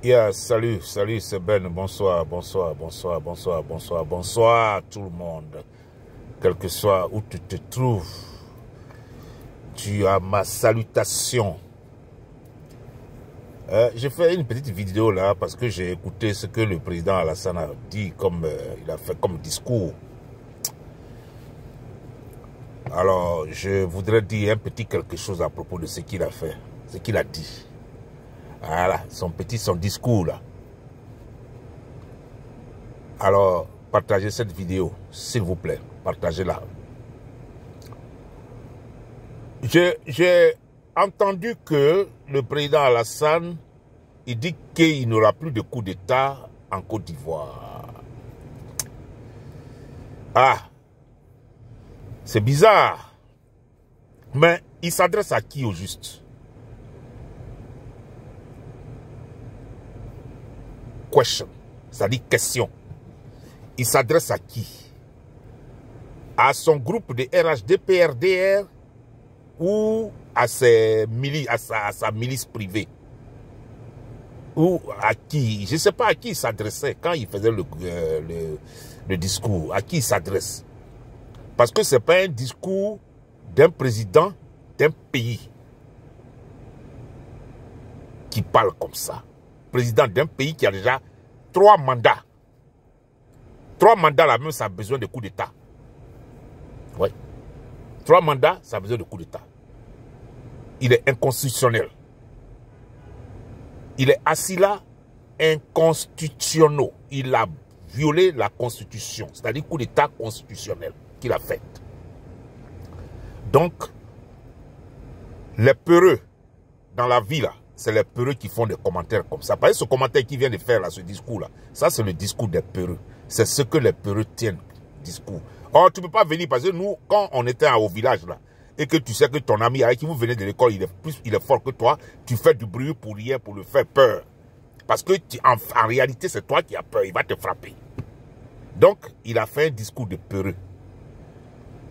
Yeah, salut, c'est Ben. Bonsoir tout le monde. Quel que soit où tu te trouves, tu as ma salutation. J'ai fait une petite vidéo là parce que j'ai écouté ce que le président Alassane a dit il a fait comme discours. Alors, je voudrais dire un petit quelque chose à propos de ce qu'il a fait, ce qu'il a dit. Voilà, son discours là. Alors, partagez cette vidéo, s'il vous plaît. Partagez-la. J'ai entendu que le président Alassane, il dit qu'il n'y aura plus de coup d'État en Côte d'Ivoire. Ah, c'est bizarre. Mais il s'adresse à qui au juste? Question, c'est-à-dire question. Il s'adresse à qui? À son groupe de RHD-PRDR ou à sa milice privée? Ou à qui? Je ne sais pas à qui il s'adressait quand il faisait le discours. À qui il s'adresse? Parce que ce n'est pas un discours d'un président d'un pays qui parle comme ça. Président d'un pays qui a déjà 3 mandats. 3 mandats là même, ça a besoin de coup d'État. Oui. 3 mandats, ça a besoin de coup d'État. Il est inconstitutionnel. Il est assis là, inconstitutionnel. Il a violé la Constitution. C'est-à-dire coup d'État constitutionnel qu'il a fait. Donc, les peureux dans la vie là, c'est les peureux qui font des commentaires comme ça. Par exemple, ce commentaire qu'il vient de faire là, ce discours-là, ça c'est le discours des peureux. C'est ce que les peureux tiennent, discours. Or, tu ne peux pas venir parce que nous, quand on était au village là, et que tu sais que ton ami avec qui vous venez de l'école, il est fort que toi, tu fais du bruit pour rien, pour le faire peur. Parce que en réalité, c'est toi qui as peur, il va te frapper. Donc, il a fait un discours de peureux.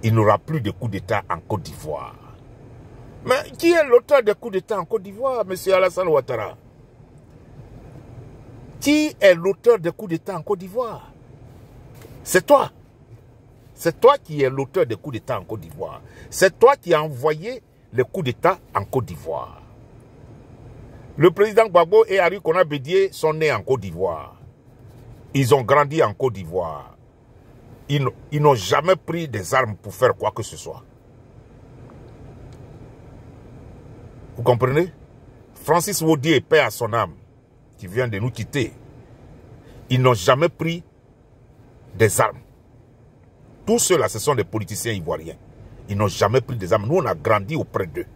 Il n'aura plus de coup d'État en Côte d'Ivoire. Mais qui est l'auteur des coups d'État en Côte d'Ivoire, M. Alassane Ouattara? Qui est l'auteur des coups d'État en Côte d'Ivoire? C'est toi. C'est toi qui es l'auteur des coups d'État en Côte d'Ivoire. C'est toi qui as envoyé les coups d'État en Côte d'Ivoire. Le président Gbagbo et Ari Kona Bédié sont nés en Côte d'Ivoire. Ils ont grandi en Côte d'Ivoire. Ils n'ont jamais pris des armes pour faire quoi que ce soit. Vous comprenez? Francis Wodié, paix à son âme, qui vient de nous quitter. Ils n'ont jamais pris des armes. Tous ceux-là, ce sont des politiciens ivoiriens. Ils n'ont jamais pris des armes. Nous, on a grandi auprès d'eux.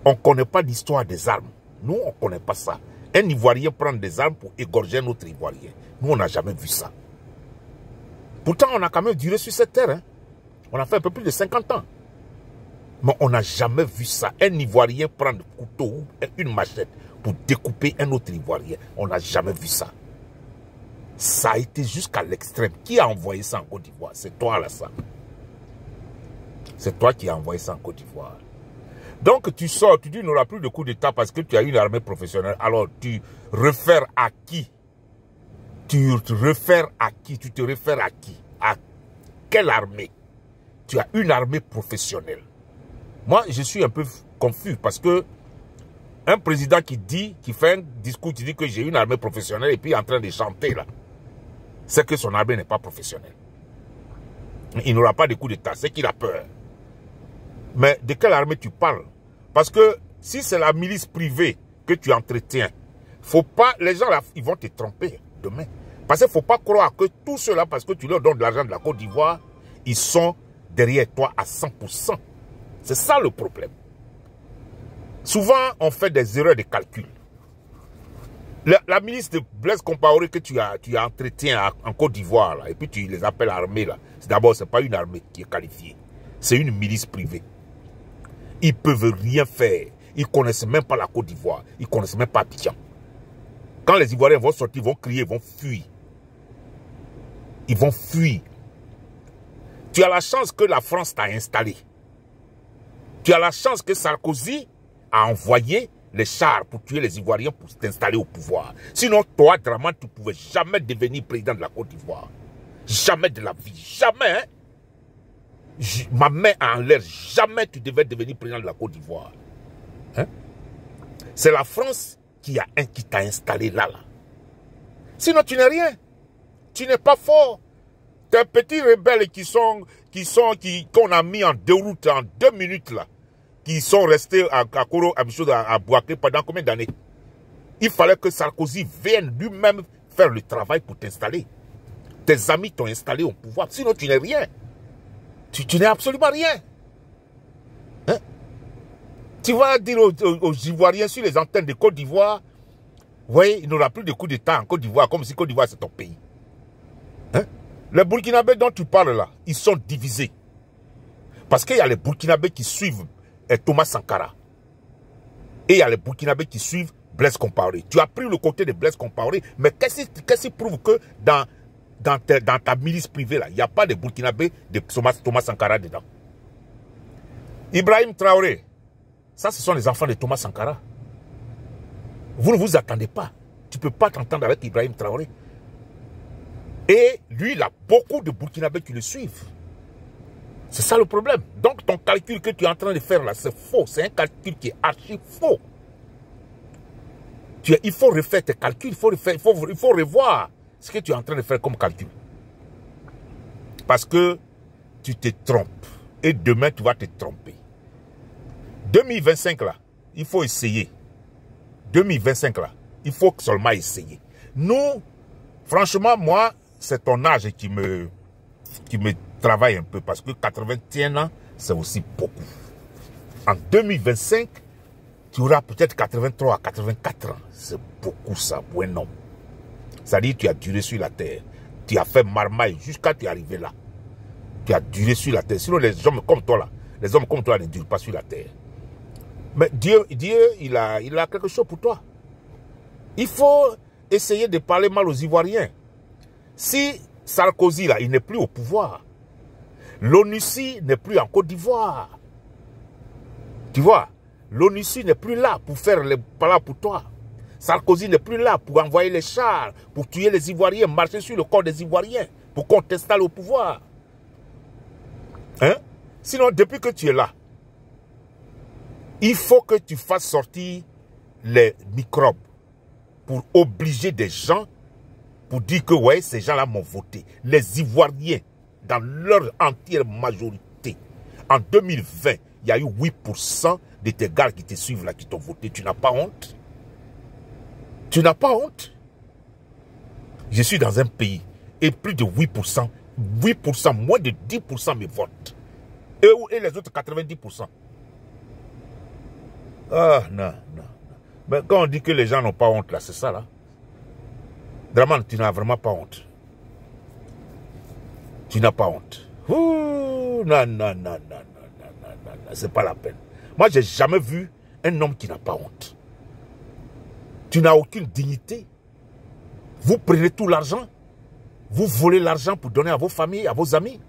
On ne connaît pas l'histoire des armes. Nous, on ne connaît pas ça. Un Ivoirien prend des armes pour égorger un autre Ivoirien. Nous, on n'a jamais vu ça. Pourtant, on a quand même duré sur cette terre. Hein. On a fait un peu plus de 50 ans. Mais on n'a jamais vu ça. Un Ivoirien prendre un couteau ou une machette pour découper un autre Ivoirien. On n'a jamais vu ça. Ça a été jusqu'à l'extrême. Qui a envoyé ça en Côte d'Ivoire? C'est toi, Alassane. C'est toi qui as envoyé ça en Côte d'Ivoire. Donc tu sors, tu dis qu'il n'y aura plus de coup d'État parce que tu as une armée professionnelle. Alors tu réfères à qui? Tu te réfères à qui? Tu te réfères à qui? À quelle armée? Tu as une armée professionnelle. Moi, je suis un peu confus parce que un président qui fait un discours, qui dit que j'ai une armée professionnelle et puis en train de chanter là, c'est que son armée n'est pas professionnelle. Il n'aura pas de coup d'État, c'est qu'il a peur. Mais de quelle armée tu parles? Parce que si c'est la milice privée que tu entretiens, faut pas, les gens là, ils vont te tromper demain. Parce qu'il ne faut pas croire que tous ceux-là, parce que tu leur donnes de l'argent de la Côte d'Ivoire, ils sont derrière toi à 100%. C'est ça le problème. Souvent, on fait des erreurs de calcul. La milice de Blaise Compaoré que tu entretiens en Côte d'Ivoire, et puis tu les appelles armée, là. D'abord, ce n'est pas une armée qui est qualifiée. C'est une milice privée. Ils ne peuvent rien faire. Ils ne connaissent même pas la Côte d'Ivoire. Ils ne connaissent même pas Abidjan. Quand les Ivoiriens vont sortir, ils vont crier, ils vont fuir. Ils vont fuir. Tu as la chance que la France t'a installé. Tu as la chance que Sarkozy a envoyé les chars pour tuer les Ivoiriens pour t'installer au pouvoir. Sinon, toi, Dramane, tu ne pouvais jamais devenir président de la Côte d'Ivoire. Jamais de la vie. Jamais. Hein? Ma main en l'air. Jamais tu devais devenir président de la Côte d'Ivoire. Hein? C'est la France qui t'a installé là. Sinon, tu n'es rien. Tu n'es pas fort. Tes petits rebelles qu'on a mis en déroute en 2 minutes là, qui sont restés à Koro, à Bouaké pendant combien d'années? Il fallait que Sarkozy vienne lui-même faire le travail pour t'installer. Tes amis t'ont installé au pouvoir. Sinon, tu n'es rien. Tu n'es absolument rien. Hein? Tu vas dire aux Ivoiriens sur les antennes de Côte d'Ivoire, oui, il n'aura plus de coup d'État en Côte d'Ivoire, comme si Côte d'Ivoire c'est ton pays. Hein? Les Burkinabés dont tu parles là, ils sont divisés. Parce qu'il y a les Burkinabés qui suivent Thomas Sankara. Et il y a les Burkinabés qui suivent Blaise Compaoré. Tu as pris le côté de Blaise Compaoré, mais qu'est-ce qui prouve que dans ta milice privée là, il n'y a pas de Burkinabés de Thomas Sankara dedans? Ibrahim Traoré, ça ce sont les enfants de Thomas Sankara. Vous ne vous attendez pas. Tu ne peux pas t'entendre avec Ibrahim Traoré. Et lui, il a beaucoup de Burkinabés qui le suivent. C'est ça le problème. Donc ton calcul que tu es en train de faire là, c'est faux. C'est un calcul qui est archi faux. Il faut refaire tes calculs, il faut revoir ce que tu es en train de faire comme calcul. Parce que tu te trompes. Et demain, tu vas te tromper. 2025 là, il faut essayer. 2025 là, il faut seulement essayer. Nous, franchement, moi, c'est ton âge qui me travaille un peu. Parce que 81 ans, c'est aussi beaucoup. En 2025, tu auras peut-être 83 à 84 ans. C'est beaucoup ça pour un homme. C'est-à-dire que tu as duré sur la terre. Tu as fait marmaille jusqu'à tu es arrivé là. Tu as duré sur la terre. Sinon, les hommes comme toi là, les hommes comme toi ne durent pas sur la terre. Mais Dieu il a quelque chose pour toi. Il faut essayer de parler mal aux Ivoiriens. Si Sarkozy là, il n'est plus au pouvoir, l'ONUCI n'est plus en Côte d'Ivoire. Tu vois, l'ONUCI n'est plus là pour faire les paroles pour toi. Sarkozy n'est plus là pour envoyer les chars, pour tuer les Ivoiriens, marcher sur le corps des Ivoiriens, pour qu'on t'installe au pouvoir. Hein? Sinon, depuis que tu es là, il faut que tu fasses sortir les microbes pour obliger des gens, pour dire que ouais, ces gens-là m'ont voté. Les Ivoiriens, dans leur entière majorité, en 2020, il y a eu 8% de tes gars qui te suivent là, qui t'ont voté. Tu n'as pas honte? Tu n'as pas honte? Je suis dans un pays et plus de 8%, moins de 10% me votent. Et les autres 90%. Ah, non. Mais quand on dit que les gens n'ont pas honte là, c'est ça là. Dramane, tu n'as vraiment pas honte. Tu n'as pas honte. Ouh, non. C'est pas la peine. Moi, j'ai jamais vu un homme qui n'a pas honte. Tu n'as aucune dignité. Vous prenez tout l'argent. Vous volez l'argent pour donner à vos familles, à vos amis.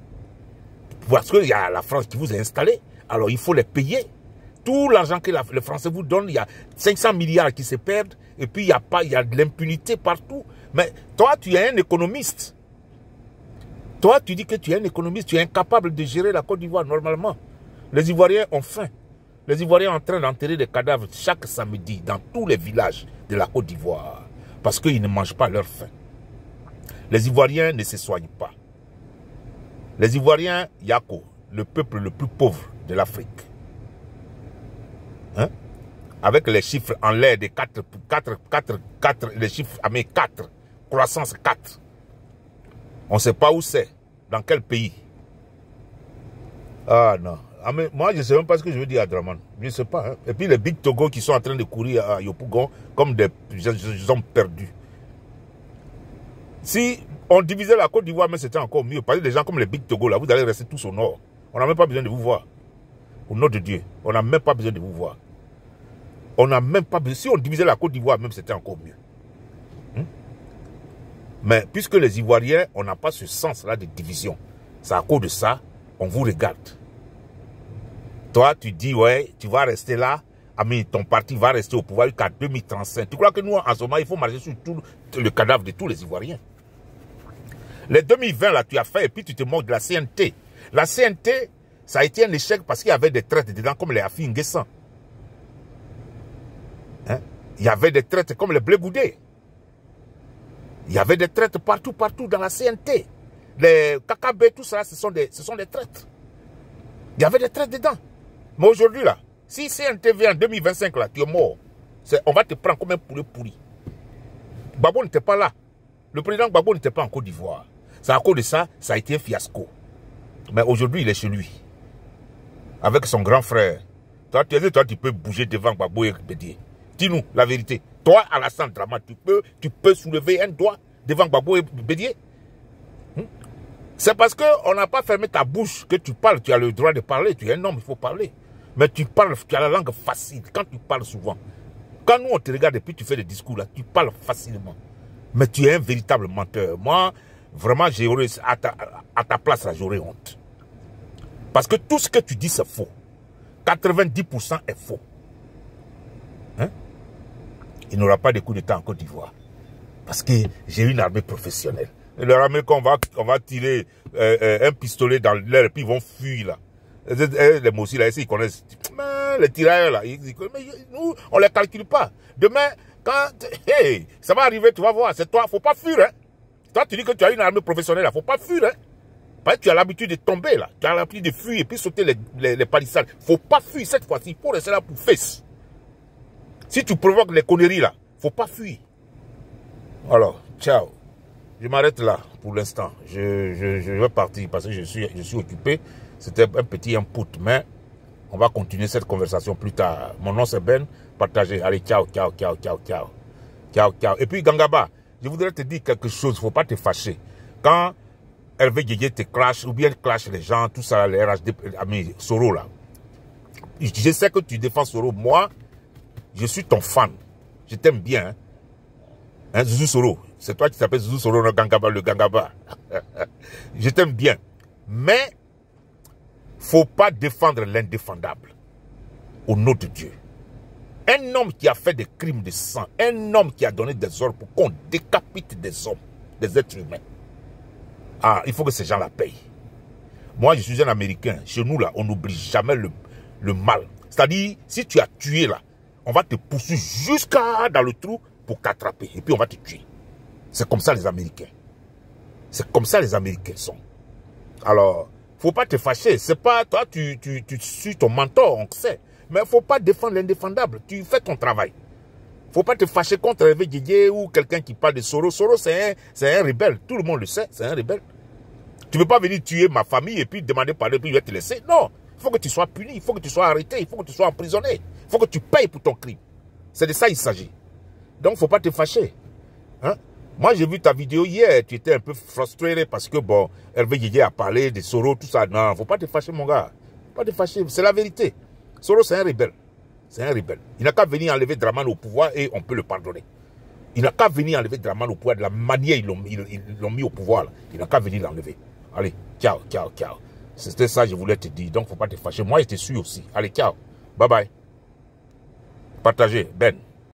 Parce qu'il y a la France qui vous a installé. Alors, il faut les payer. Tout l'argent que les Français vous donnent, il y a 500 milliards qui se perdent. Et puis, il y a de l'impunité partout. Mais toi, tu es un économiste. Toi, tu dis que tu es un économiste. Tu es incapable de gérer la Côte d'Ivoire normalement. Les Ivoiriens ont faim. Les Ivoiriens sont en train d'enterrer des cadavres chaque samedi dans tous les villages de la Côte d'Ivoire. Parce qu'ils ne mangent pas leur faim. Les Ivoiriens ne se soignent pas. Les Ivoiriens, Yako, le peuple le plus pauvre de l'Afrique. Hein? Avec les chiffres en l'air de 4, les chiffres mais 4, croissance 4. On ne sait pas où c'est, dans quel pays. Ah non. Ah, mais moi, je ne sais même pas ce que je veux dire à Dramane. Je ne sais pas. Hein. Et puis les Big Togo qui sont en train de courir à Yopougon comme des hommes perdus. Si on divisait la Côte d'Ivoire, mais c'était encore mieux. Parce que des gens comme les Big Togo, là, vous allez rester tous au nord. On n'a même pas besoin de vous voir. Au nom de Dieu, on n'a même pas besoin de vous voir. On n'a même pas besoin. Si on divisait la Côte d'Ivoire, même c'était encore mieux. Mais puisque les Ivoiriens, on n'a pas ce sens-là de division. C'est à cause de ça, on vous regarde. Toi, tu dis, ouais, tu vas rester là ton parti va rester au pouvoir jusqu'à 2035. Tu crois que nous, en ce moment, il faut marcher sur tout le cadavre de tous les Ivoiriens? Les 2020, là, tu as fait, et puis tu te moques de la CNT. La CNT, ça a été un échec parce qu'il y avait des traites dedans, comme les Afi Nguessan. Hein? Il y avait des traites comme les Blé Goudé. Il y avait des traites partout dans la CNT. Les KKB, tout ça, ce sont des traites. Il y avait des traites dedans. Mais aujourd'hui, là, si CNT vient en 2025, là, tu es mort. On va te prendre comme un poulet pourri. Gbagbo n'était pas là. Le président Gbagbo n'était pas en Côte d'Ivoire. C'est à cause de ça, ça a été un fiasco. Mais aujourd'hui, il est chez lui. Avec son grand frère. Toi, tu peux bouger devant Gbagbo et Bédié. Dis-nous la vérité. Toi, Alassane Drama, tu peux soulever un doigt devant Gbagbo et Bédié? C'est parce qu'on n'a pas fermé ta bouche que tu parles. Tu as le droit de parler. Tu es un homme, il faut parler. Mais tu parles, tu as la langue facile. Quand tu parles souvent. Quand nous, on te regarde et puis tu fais des discours là, tu parles facilement. Mais tu es un véritable menteur. Moi, vraiment, à ta place, là, j'aurais honte. Parce que tout ce que tu dis, c'est faux. 90% est faux. Hein? Il n'y aura pas de coup d'État en Côte d'Ivoire. Parce que j'ai une armée professionnelle. Et leur armée, qu'on va tirer un pistolet dans l'air et puis ils vont fuir là. Les Mossi là, ils connaissent. Mais les tirailleurs là, mais nous, on ne les calcule pas. Demain, quand hey, ça va arriver, tu vas voir, c'est toi, il ne faut pas fuir. Hein? Toi, tu dis que tu as une armée professionnelle, il ne faut pas fuir. Hein? Parce que tu as l'habitude de tomber là, tu as l'habitude de fuir et puis sauter les palissades. Il ne faut pas fuir cette fois-ci, il faut rester là pour face. Si tu provoques les conneries là, il ne faut pas fuir. Alors, ciao. Je m'arrête là pour l'instant. Je vais partir parce que je suis occupé. C'était un petit input, mais on va continuer cette conversation plus tard. Mon nom c'est Ben. Partagez. Allez, ciao, ciao, ciao, ciao, ciao. Ciao, ciao. Et puis, Gangaba, je voudrais te dire quelque chose. Il ne faut pas te fâcher. Quand Hervé Guégué te clash, ou bien clash les gens, tout ça, les RHD, amis, Soro là. Je sais que tu défends Soro. Moi, je suis ton fan. Je t'aime bien. Hein? Hein, Zouzou Soro. C'est toi qui t'appelles Zouzou Soro, le Gangaba. Je t'aime bien. Mais, faut pas défendre l'indéfendable. Au nom de Dieu. Un homme qui a fait des crimes de sang, un homme qui a donné des ordres pour qu'on décapite des hommes, des êtres humains. Ah, il faut que ces gens la payent. Moi, je suis un Américain. Chez nous, là, on n'oublie jamais le mal. C'est-à-dire, si tu as tué, là, on va te poursuivre jusqu'à dans le trou pour t'attraper. Et puis, on va te tuer. C'est comme ça, les Américains. C'est comme ça, les Américains sont. Alors, faut pas te fâcher. C'est pas toi, tu suis ton mentor, on sait. Mais faut pas défendre l'indéfendable. Tu fais ton travail. Faut pas te fâcher contre Hervé Guégué ou quelqu'un qui parle de Soro. Soro, c'est un rebelle. Tout le monde le sait, c'est un rebelle. Tu ne peux pas venir tuer ma famille et puis demander pardon et puis je vais te laisser. Non. Il faut que tu sois puni, il faut que tu sois arrêté, il faut que tu sois emprisonné. Il faut que tu payes pour ton crime. C'est de ça qu'il s'agit. Donc, faut pas te fâcher. Hein? Moi, j'ai vu ta vidéo hier, tu étais un peu frustré parce que, bon, Hervé Guégué a parlé de Soro, tout ça. Non, faut pas te fâcher, mon gars. Faut pas te fâcher, c'est la vérité. Soro, c'est un rebelle. C'est un rebelle. Il n'a qu'à venir enlever Dramane au pouvoir et on peut le pardonner. Il n'a qu'à venir enlever Dramane au pouvoir de la manière ils l'ont mis au pouvoir. Là. Il n'a qu'à venir l'enlever. Allez, ciao, ciao, ciao. C'était ça que je voulais te dire. Donc, faut pas te fâcher. Moi, je te suis aussi. Allez, ciao. Bye bye. Partagez. Ben.